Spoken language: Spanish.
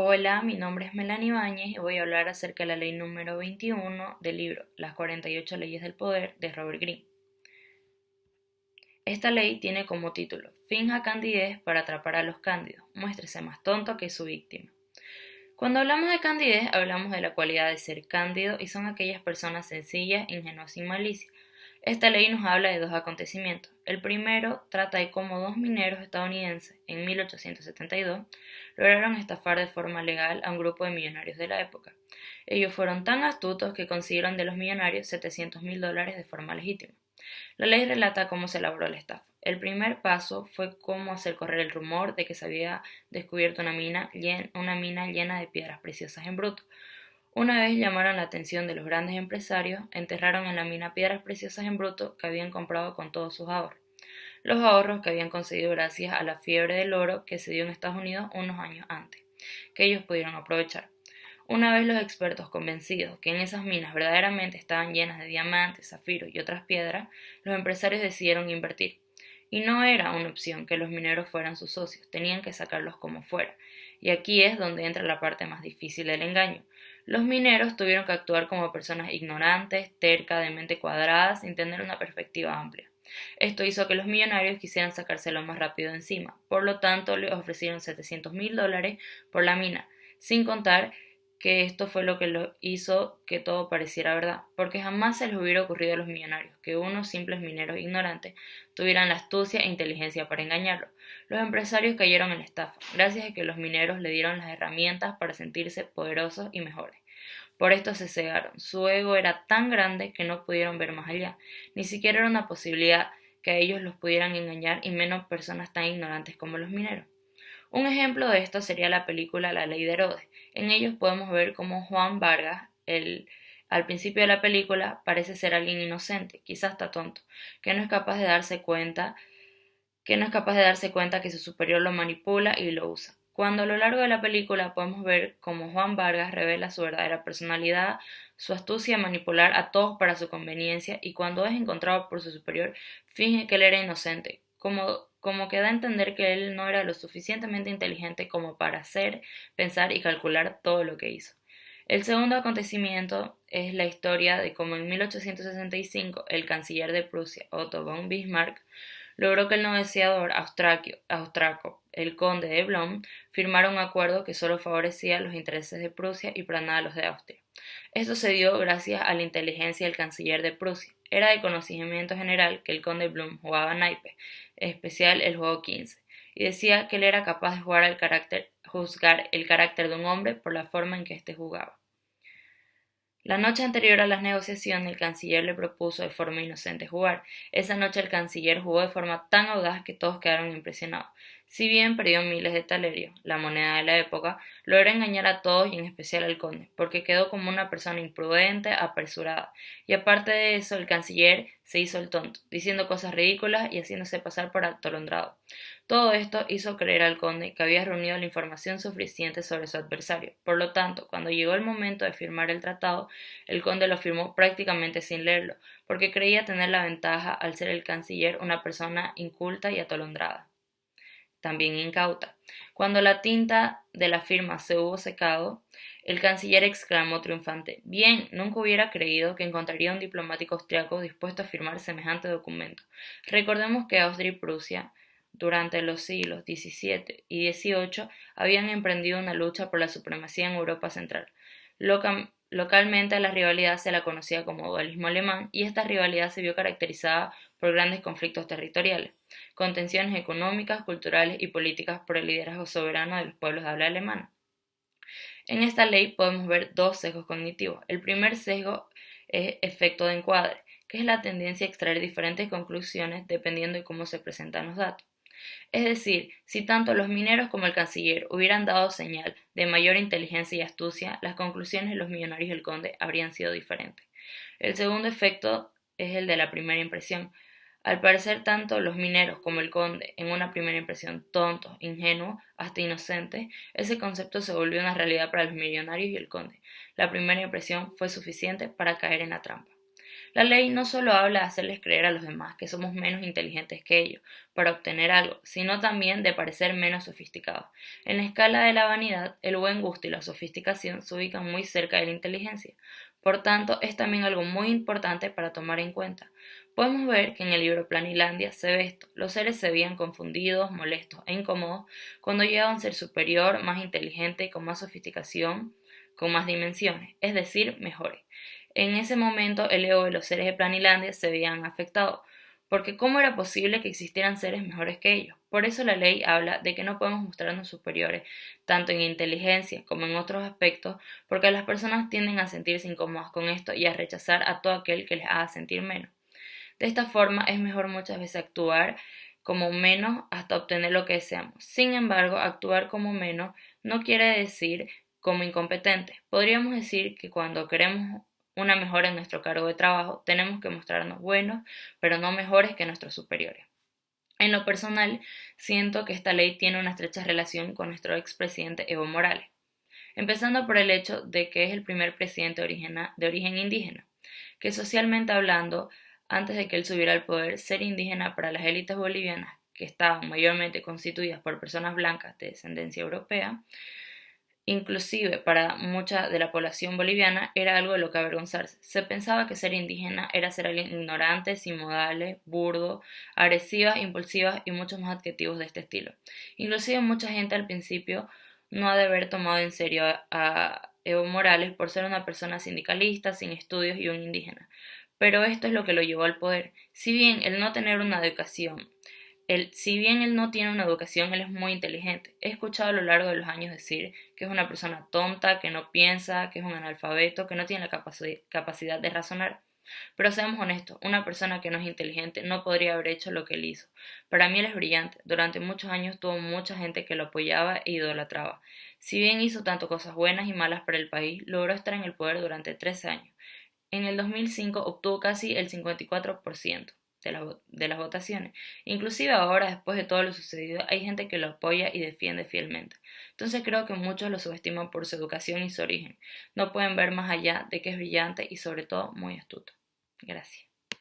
Hola, mi nombre es Melanie Ibáñez y voy a hablar acerca de la ley número 21 del libro Las 48 leyes del poder de Robert Greene. Esta ley tiene como título Finja candidez para atrapar a los cándidos, muéstrese más tonto que su víctima. Cuando hablamos de candidez, hablamos de la cualidad de ser cándido y son aquellas personas sencillas, ingenuas sin malicia. Esta ley nos habla de dos acontecimientos. El primero trata de cómo dos mineros estadounidenses, en 1872, lograron estafar de forma legal a un grupo de millonarios de la época. Ellos fueron tan astutos que consiguieron de los millonarios $700,000 de forma legítima. La ley relata cómo se elaboró la estafa. El primer paso fue cómo hacer correr el rumor de que se había descubierto una mina llena de piedras preciosas en bruto. Una vez llamaron la atención de los grandes empresarios, enterraron en la mina piedras preciosas en bruto que habían comprado con todos sus ahorros. Los ahorros que habían conseguido gracias a la fiebre del oro que se dio en Estados Unidos unos años antes, que ellos pudieron aprovechar. Una vez los expertos convencidos que en esas minas verdaderamente estaban llenas de diamantes, zafiros y otras piedras, los empresarios decidieron invertir. Y no era una opción que los mineros fueran sus socios, tenían que sacarlos como fuera. Y aquí es donde entra la parte más difícil del engaño. Los mineros tuvieron que actuar como personas ignorantes, tercas, de mente cuadrada, sin tener una perspectiva amplia. Esto hizo que los millonarios quisieran sacárselo más rápido encima, por lo tanto le ofrecieron $700,000 por la mina, sin contar que esto fue lo que lo hizo que todo pareciera verdad, porque jamás se les hubiera ocurrido a los millonarios que unos simples mineros ignorantes tuvieran la astucia e inteligencia para engañarlos. Los empresarios cayeron en la estafa, gracias a que los mineros le dieron las herramientas para sentirse poderosos y mejores. Por esto se cegaron, su ego era tan grande que no pudieron ver más allá, ni siquiera era una posibilidad que a ellos los pudieran engañar y menos personas tan ignorantes como los mineros. Un ejemplo de esto sería la película La Ley de Herodes. En ellos podemos ver cómo Juan Vargas, al principio de la película, parece ser alguien inocente, quizás hasta tonto, que no es capaz de darse cuenta que su superior lo manipula y lo usa. Cuando a lo largo de la película podemos ver cómo Juan Vargas revela su verdadera personalidad, su astucia de manipular a todos para su conveniencia y cuando es encontrado por su superior finge que él era inocente, como que da a entender que él no era lo suficientemente inteligente como para hacer, pensar y calcular todo lo que hizo. El segundo acontecimiento es la historia de cómo en 1865 el canciller de Prusia, Otto von Bismarck, logró que el negociador austriaco, el conde de Blom, firmara un acuerdo que solo favorecía los intereses de Prusia y para nada los de Austria. Esto se dio gracias a la inteligencia del canciller de Prusia. Era de conocimiento general que el conde Blum jugaba naipes, en especial el juego 15, y decía que él era capaz de juzgar el carácter de un hombre por la forma en que éste jugaba. La noche anterior a las negociaciones, el canciller le propuso de forma inocente jugar. Esa noche el canciller jugó de forma tan audaz que todos quedaron impresionados. Si bien perdió miles de talerios, la moneda de la época, logró engañar a todos y en especial al conde, porque quedó como una persona imprudente, apresurada. Y aparte de eso, el canciller se hizo el tonto, diciendo cosas ridículas y haciéndose pasar por atolondrado. Todo esto hizo creer al conde que había reunido la información suficiente sobre su adversario. Por lo tanto, cuando llegó el momento de firmar el tratado, el conde lo firmó prácticamente sin leerlo, porque creía tener la ventaja al ser el canciller una persona inculta y atolondrada, también incauta. Cuando la tinta de la firma se hubo secado, el canciller exclamó triunfante: «Bien, nunca hubiera creído que encontraría un diplomático austriaco dispuesto a firmar semejante documento». Recordemos que Austria y Prusia, durante los siglos XVII y XVIII, habían emprendido una lucha por la supremacía en Europa Central. Localmente la rivalidad se la conocía como dualismo alemán y esta rivalidad se vio caracterizada por grandes conflictos territoriales, con tensiones económicas, culturales y políticas por el liderazgo soberano de los pueblos de habla alemana. En esta ley podemos ver dos sesgos cognitivos. El primer sesgo es efecto de encuadre, que es la tendencia a extraer diferentes conclusiones dependiendo de cómo se presentan los datos. Es decir, si tanto los mineros como el canciller hubieran dado señal de mayor inteligencia y astucia, las conclusiones de los millonarios y el conde habrían sido diferentes. El segundo efecto es el de la primera impresión. Al parecer tanto los mineros como el conde, en una primera impresión tontos, ingenuos, hasta inocentes, ese concepto se volvió una realidad para los millonarios y el conde. La primera impresión fue suficiente para caer en la trampa. La ley no solo habla de hacerles creer a los demás que somos menos inteligentes que ellos para obtener algo, sino también de parecer menos sofisticados. En la escala de la vanidad, el buen gusto y la sofisticación se ubican muy cerca de la inteligencia. Por tanto, es también algo muy importante para tomar en cuenta. Podemos ver que en el libro Planilandia se ve esto. Los seres se veían confundidos, molestos e incómodos cuando llegaba a un ser superior, más inteligente, con más sofisticación, con más dimensiones, es decir, mejores. En ese momento el ego de los seres de Planilandia se veían afectados, porque ¿cómo era posible que existieran seres mejores que ellos? Por eso la ley habla de que no podemos mostrarnos superiores, tanto en inteligencia como en otros aspectos, porque las personas tienden a sentirse incómodas con esto y a rechazar a todo aquel que les haga sentir menos. De esta forma es mejor muchas veces actuar como menos hasta obtener lo que deseamos. Sin embargo, actuar como menos no quiere decir como incompetente. Podríamos decir que cuando queremos una mejora en nuestro cargo de trabajo, tenemos que mostrarnos buenos, pero no mejores que nuestros superiores. En lo personal, siento que esta ley tiene una estrecha relación con nuestro expresidente Evo Morales, empezando por el hecho de que es el primer presidente de origen indígena, que socialmente hablando, antes de que él subiera al poder, ser indígena para las élites bolivianas, que estaban mayormente constituidas por personas blancas de descendencia europea, inclusive para mucha de la población boliviana, era algo de lo que avergonzarse. Se pensaba que ser indígena era ser alguien ignorante, sin modales, burdo, agresiva, impulsiva y muchos más adjetivos de este estilo. Inclusive mucha gente al principio no ha de haber tomado en serio a Evo Morales por ser una persona sindicalista, sin estudios y un indígena. Pero esto es lo que lo llevó al poder. Si bien el no tener una educación si bien él no tiene una educación, él es muy inteligente. He escuchado a lo largo de los años decir que es una persona tonta, que no piensa, que es un analfabeto, que no tiene la capacidad de razonar. Pero seamos honestos, una persona que no es inteligente no podría haber hecho lo que él hizo. Para mí él es brillante. Durante muchos años tuvo mucha gente que lo apoyaba e idolatraba. Si bien hizo tanto cosas buenas y malas para el país, logró estar en el poder durante 13 años. En el 2005 obtuvo casi el 54% de las votaciones. Inclusive ahora, después de todo lo sucedido, hay gente que lo apoya y defiende fielmente. Entonces creo que muchos lo subestiman por su educación y su origen. No pueden ver más allá de que es brillante y sobre todo muy astuto. Gracias.